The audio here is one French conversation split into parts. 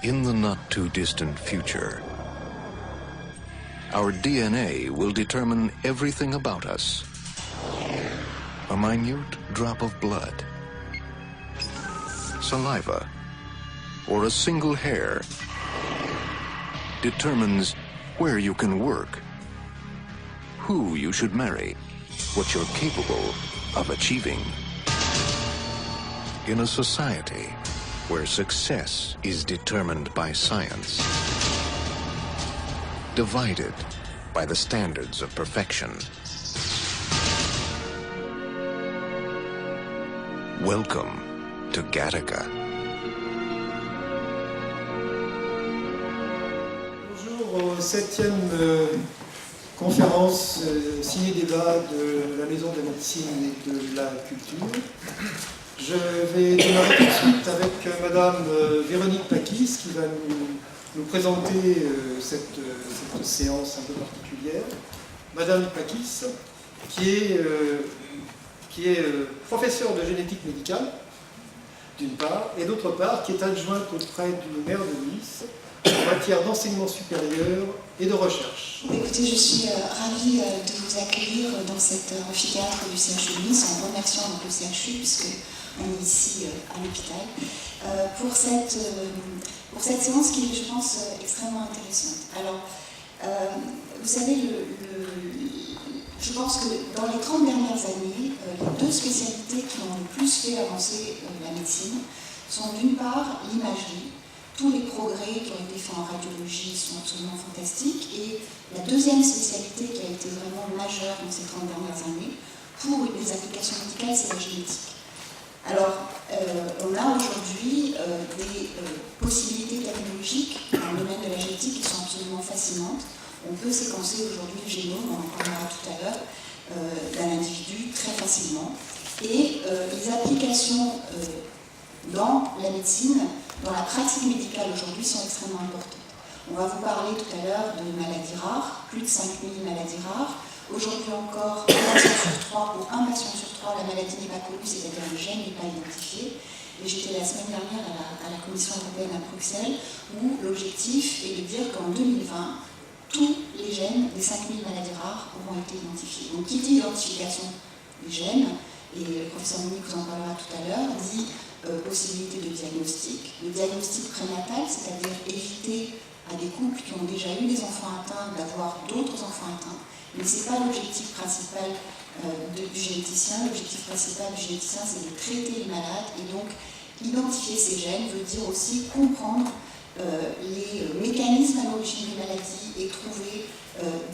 In the not-too-distant future, our DNA will determine everything about us. A minute drop of blood, saliva, or a single hair determines where you can work, who you should marry, what you're capable of achieving. In a society where success is determined by science, divided by the standards of perfection. Welcome to Gattaca. Bonjour aux 7e conférence ciné-débat de la Maison de la Médecine et de la Culture. Je vais démarrer tout de suite avec Madame Véronique Pakis qui va nous présenter cette séance un peu particulière. Madame Pakis, qui est professeure de génétique médicale, d'une part, et d'autre part, qui est adjointe auprès du maire de Nice en matière d'enseignement supérieur et de recherche. Écoutez, je suis ravie de vous accueillir dans cet amphithéâtre du CHU de Nice, en remerciant donc le CHU, puisque on est ici à l'hôpital, pour cette séance qui est, je pense, extrêmement intéressante. Alors, vous savez, je pense que dans les 30 dernières années, les deux spécialités qui ont le plus fait avancer la médecine sont d'une part l'imagerie. Tous les progrès qui ont été faits en radiologie sont absolument fantastiques. Et la deuxième spécialité qui a été vraiment majeure dans ces 30 dernières années, pour les applications médicales, c'est la génétique. Alors, on a aujourd'hui des possibilités technologiques dans le domaine de la génétique qui sont absolument fascinantes. On peut séquencer aujourd'hui le génome, on en parlera tout à l'heure, d'un individu très facilement. Et les applications dans la médecine, dans la pratique médicale aujourd'hui, sont extrêmement importantes. On va vous parler tout à l'heure de maladies rares, plus de 5000 maladies rares. Aujourd'hui encore, pour un patient sur 3, la maladie n'est pas connue, c'est-à-dire le gène n'est pas identifié. Et j'étais la semaine dernière à la Commission européenne à Bruxelles, où l'objectif est de dire qu'en 2020, tous les gènes des 5000 maladies rares auront été identifiés. Donc, qui dit identification des gènes, et le professeur Monique vous en parlera tout à l'heure, dit possibilité de diagnostic. Le diagnostic prénatal, c'est-à-dire éviter à des couples qui ont déjà eu des enfants atteints d'avoir d'autres enfants atteints. Mais ce n'est pas l'objectif principal du généticien. L'objectif principal du généticien, c'est de traiter les malades. Et donc, identifier ces gènes veut dire aussi comprendre les mécanismes à l'origine des maladies et trouver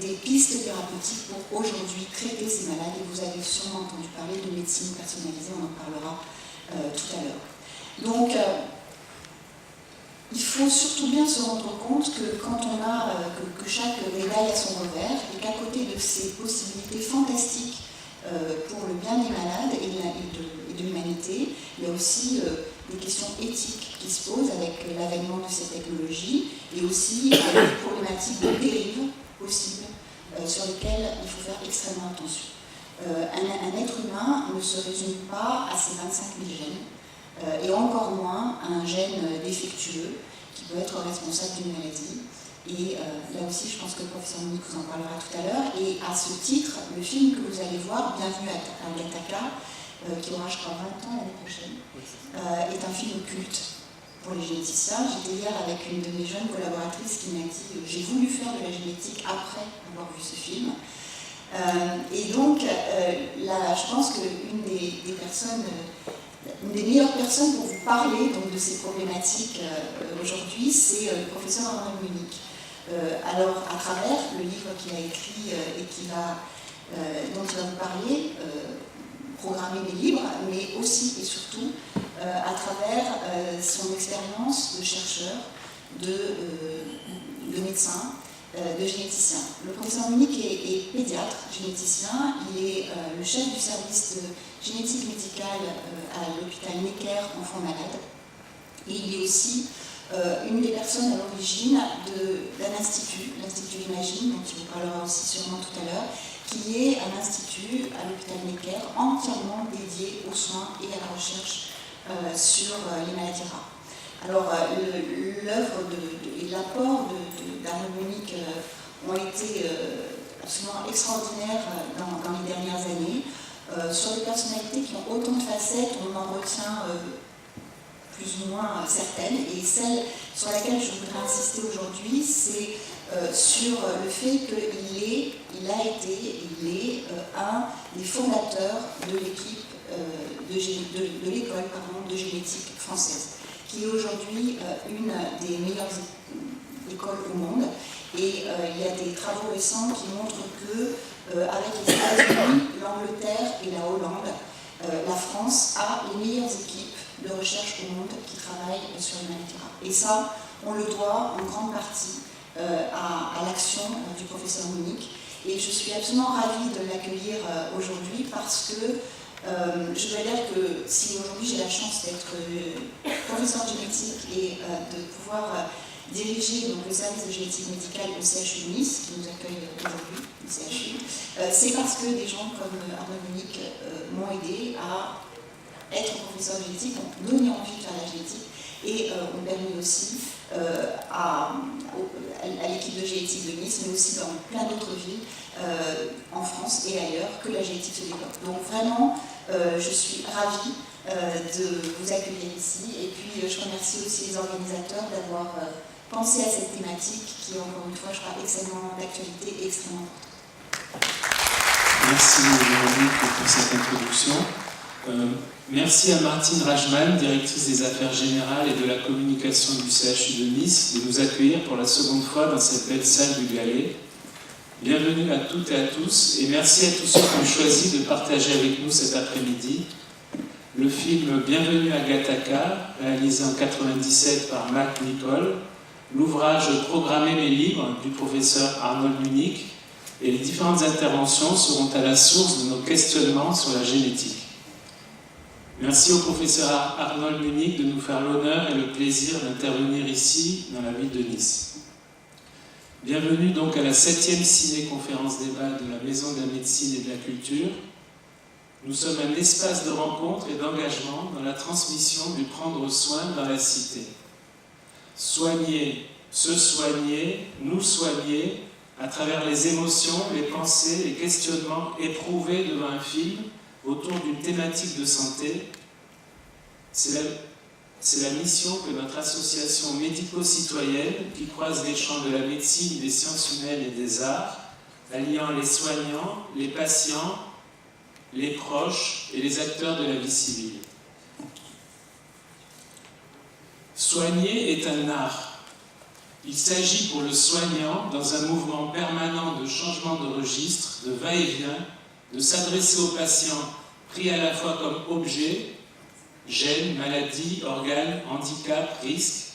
des pistes thérapeutiques pour aujourd'hui traiter ces malades. Et vous avez sûrement entendu parler de médecine personnalisée, on en parlera tout à l'heure. Donc, il faut surtout bien se rendre compte que quand on a que chaque médaille a son revers et qu'à côté de ces possibilités fantastiques pour le bien des malades et de l'humanité, il y a aussi des questions éthiques qui se posent avec l'avènement de ces technologies et aussi des problématiques de dérive possibles sur lesquelles il faut faire extrêmement attention. Un être humain ne se résume pas à ses 25 000 gènes. Et encore moins un gène défectueux qui peut être responsable d'une maladie. Et là aussi, je pense que le professeur Monique vous en parlera tout à l'heure. Et à ce titre, le film que vous allez voir, Bienvenue à Gattaca, qui aura, je crois, 20 ans l'année prochaine, est un film culte pour les généticiens. J'étais hier avec une de mes jeunes collaboratrices qui m'a dit « J'ai voulu faire de la génétique après avoir vu ce film ». Et donc, là, je pense qu'une des personnes... Une des meilleures personnes pour vous parler donc, de ces problématiques aujourd'hui, c'est le professeur Arnaud Monique. Alors, à travers le livre qu'il a écrit et dont il va vous parler, Programmer des livres, mais aussi et surtout à travers son expérience de chercheur, de médecin, de généticien. Le professeur Monique est pédiatre, généticien, il est le chef du service de génétique médicale à l'hôpital Necker Enfants Malades. Et il est aussi une des personnes à l'origine d'un institut, l'Institut Imagine, dont il vous parlera aussi sûrement tout à l'heure, qui est un institut à l'hôpital Necker entièrement dédié aux soins et à la recherche sur les maladies rares. Alors, l'œuvre et l'apport d'Arnaud Munich ont été absolument extraordinaires dans les dernières années, sur des personnalités qui ont autant de facettes. On en retient plus ou moins certaines, et celle sur laquelle je voudrais insister aujourd'hui, c'est sur le fait qu'il a été un des fondateurs de l'équipe de l'école de génétique française, qui est aujourd'hui une des meilleures écoles au monde. Et il y a des travaux récents qui montrent que, avec les États-Unis, l'Angleterre et la Hollande, la France a les meilleures équipes de recherche au monde qui travaillent sur les maladies rares. Et ça, on le doit en grande partie à l'action du professeur Munich. Et je suis absolument ravie de l'accueillir aujourd'hui parce que je dois dire que si aujourd'hui j'ai la chance d'être professeur de génétique et de pouvoir diriger donc, le service de génétique médicale au CHU de Nice, qui nous accueille aujourd'hui, le CHU, c'est parce que des gens comme Arnaud Munich m'ont aidé à être professeur de génétique, ont donné envie de faire la génétique et ont permis aussi à l'équipe de génétique de Nice, mais aussi dans plein d'autres villes en France et ailleurs, que la génétique se développe. Donc vraiment, je suis ravie de vous accueillir ici, et puis je remercie aussi les organisateurs d'avoir pensé à cette thématique qui est encore une fois, je crois, extrêmement d'actualité et extrêmement importante. Merci Véronique pour cette introduction. Merci à Martine Rajman, directrice des affaires générales et de la communication du CHU de Nice, de nous accueillir pour la seconde fois dans cette belle salle du Galet. Bienvenue à toutes et à tous, et merci à tous ceux qui ont choisi de partager avec nous cet après-midi le film Bienvenue à Gattaca, réalisé en 1997 par Mac Nicol, l'ouvrage Programmer mes livres du professeur Arnold Munich, et les différentes interventions seront à la source de nos questionnements sur la génétique. Merci au professeur Arnold Munich de nous faire l'honneur et le plaisir d'intervenir ici, dans la ville de Nice. Bienvenue donc à la 7e ciné-conférence débat de la Maison de la Médecine et de la Culture. Nous sommes un espace de rencontre et d'engagement dans la transmission du prendre soin dans la cité. Soigner, se soigner, nous soigner, à travers les émotions, les pensées, les questionnements éprouvés devant un film, autour d'une thématique de santé, c'est la mission que notre association médico-citoyenne, qui croise les champs de la médecine, des sciences humaines et des arts, alliant les soignants, les patients, les proches et les acteurs de la vie civile. Soigner est un art. Il s'agit pour le soignant, dans un mouvement permanent de changement de registre, de va-et-vient, de s'adresser aux patients pris à la fois comme objet, gènes, maladies, organes, handicap, risques,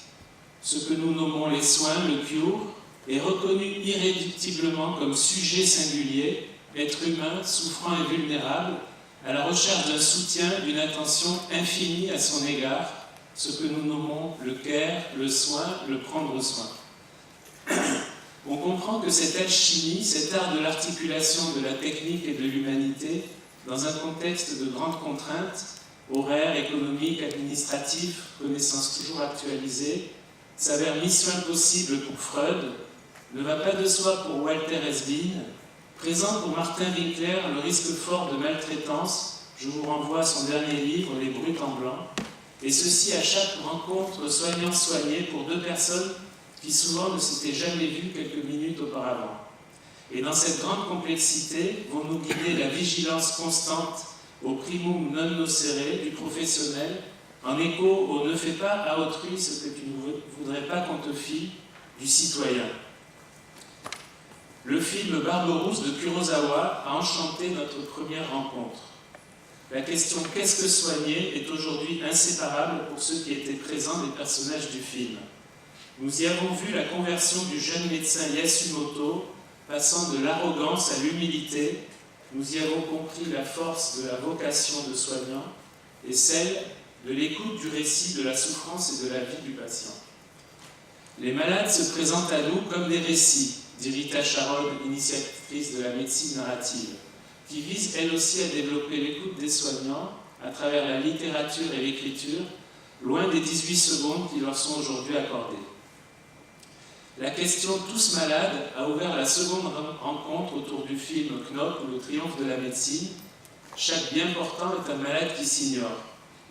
ce que nous nommons les soins, le cure, est reconnu irréductiblement comme sujet singulier, être humain, souffrant et vulnérable, à la recherche d'un soutien, d'une attention infinie à son égard, ce que nous nommons le care, le soin, le prendre soin. On comprend que cette alchimie, cet art de l'articulation de la technique et de l'humanité, dans un contexte de grandes contraintes, horaires, économiques, administratifs, connaissances toujours actualisées, s'avère mission impossible pour Freud, ne va pas de soi pour Walter Esbin, présente pour Martin Winkler le risque fort de maltraitance. Je vous renvoie à son dernier livre, Les Brutes en blanc, et ceci à chaque rencontre soignant-soigné pour deux personnes qui souvent ne s'étaient jamais vues quelques minutes auparavant. Et dans cette grande complexité vont nous guider la vigilance constante au primum non nocere du professionnel, en écho au « ne fais pas à autrui ce que tu ne voudrais pas qu'on te fie » du citoyen. Le film Barberousse de Kurosawa a enchanté notre première rencontre. La question « Qu'est-ce que soigner ?» est aujourd'hui inséparable pour ceux qui étaient présents des personnages du film. Nous y avons vu la conversion du jeune médecin Yasumoto, passant de l'arrogance à l'humilité. Nous y avons compris la force de la vocation de soignant et celle de l'écoute du récit de la souffrance et de la vie du patient. Les malades se présentent à nous comme des récits, dit Rita Sharon, initiatrice de la médecine narrative, qui vise elle aussi à développer l'écoute des soignants à travers la littérature et l'écriture, loin des 18 secondes qui leur sont aujourd'hui accordées. La question « Tous malades » a ouvert la seconde rencontre autour du film Knop ou le triomphe de la médecine. Chaque bien portant est un malade qui s'ignore.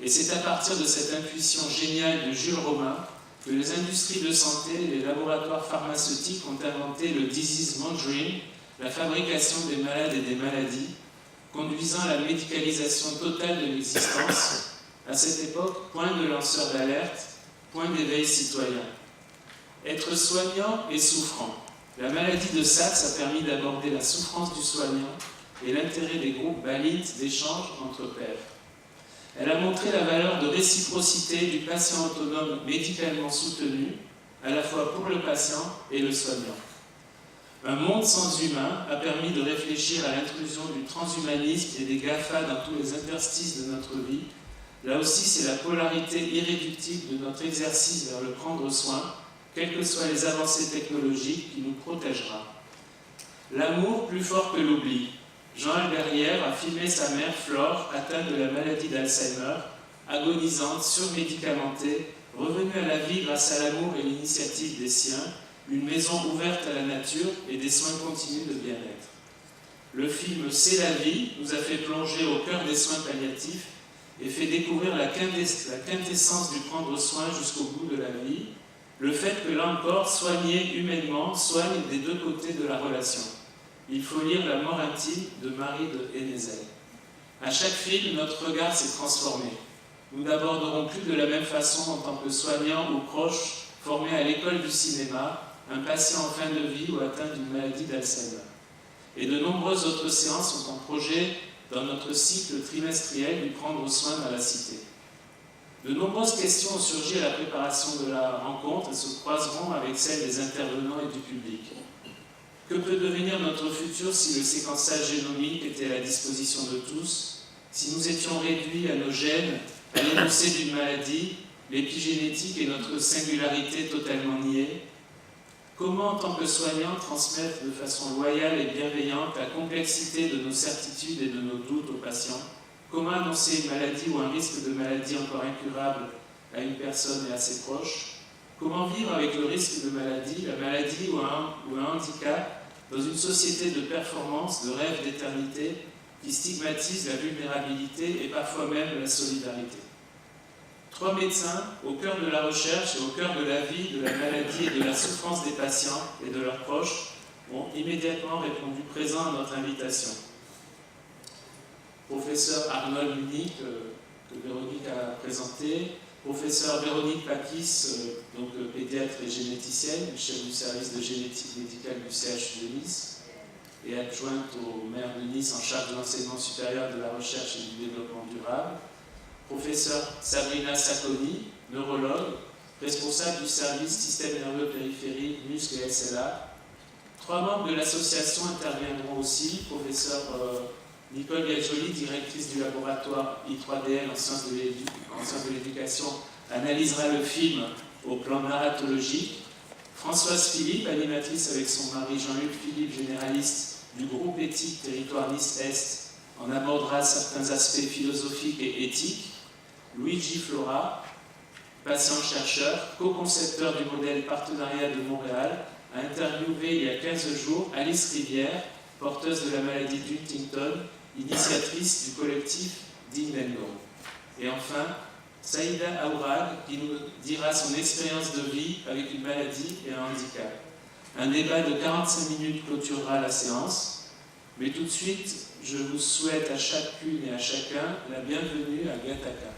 Et c'est à partir de cette intuition géniale de Jules Romain que les industries de santé et les laboratoires pharmaceutiques ont inventé le disease monitoring, la fabrication des malades et des maladies, conduisant à la médicalisation totale de l'existence. À cette époque, point de lanceur d'alerte, point d'éveil citoyen. Être soignant et souffrant. La maladie de Sachs a permis d'aborder la souffrance du soignant et l'intérêt des groupes BALIT d'échange entre pairs. Elle a montré la valeur de réciprocité du patient autonome médicalement soutenu, à la fois pour le patient et le soignant. Un monde sans humain a permis de réfléchir à l'intrusion du transhumanisme et des GAFA dans tous les interstices de notre vie. Là aussi, c'est la polarité irréductible de notre exercice vers le prendre soin, quelles que soient les avancées technologiques, qui nous protégera. L'amour plus fort que l'oubli. Jean Albérière a filmé sa mère Flore, atteinte de la maladie d'Alzheimer, agonisante, surmédicamentée, revenue à la vie grâce à l'amour et l'initiative des siens, une maison ouverte à la nature et des soins continus de bien-être. Le film « C'est la vie » nous a fait plonger au cœur des soins palliatifs et fait découvrir la quintessence du prendre soin jusqu'au bout de la vie, le fait que là encore, soigner humainement soigne des deux côtés de la relation. Il faut lire La mort intime de Marie de Hennezel. À chaque film, notre regard s'est transformé. Nous n'aborderons plus de la même façon en tant que soignants ou proches formés à l'école du cinéma, un patient en fin de vie ou atteint d'une maladie d'Alzheimer. Et de nombreuses autres séances sont en projet dans notre cycle trimestriel du prendre soin dans la cité. De nombreuses questions ont surgi à la préparation de la rencontre et se croiseront avec celles des intervenants et du public. Que peut devenir notre futur si le séquençage génomique était à la disposition de tous, si nous étions réduits à nos gènes, à l'énoncé d'une maladie, l'épigénétique et notre singularité totalement niée? Comment, en tant que soignants, transmettre de façon loyale et bienveillante la complexité de nos certitudes et de nos doutes aux patients? Comment annoncer une maladie ou un risque de maladie encore incurable à une personne et à ses proches? Comment vivre avec le risque de maladie, la maladie ou un handicap dans une société de performance, de rêve d'éternité qui stigmatise la vulnérabilité et parfois même la solidarité? 3 médecins, au cœur de la recherche et au cœur de la vie, de la maladie et de la souffrance des patients et de leurs proches, ont immédiatement répondu présent à notre invitation. Professeur Arnold Munich, que Véronique a présenté, professeur Véronique Pakis, donc pédiatre et généticienne, chef du service de génétique médicale du CHU de Nice, et adjointe au maire de Nice en charge de l'enseignement supérieur, de la recherche et du développement durable. Professeur Sabrina Sacconi, neurologue, responsable du service système nerveux périphérique, muscles et SLA. 3 membres de l'association interviendront aussi. Professeur Nicole Gaggioli, directrice du laboratoire I3DL en sciences de l'éducation, analysera le film au plan narratologique. Françoise Philippe, animatrice avec son mari Jean-Luc Philippe, généraliste du groupe éthique Territoire Nice-Est, en abordera certains aspects philosophiques et éthiques. Luigi Flora, patient-chercheur, co-concepteur du modèle Partenariat de Montréal, a interviewé il y a 15 jours Alice Rivière, porteuse de la maladie d'Huntington, initiatrice du collectif Ding Dong. Et enfin, Saïda Aourag, qui nous dira son expérience de vie avec une maladie et un handicap. Un débat de 45 minutes clôturera la séance, mais tout de suite, je vous souhaite à chacune et à chacun la bienvenue à Gattaca.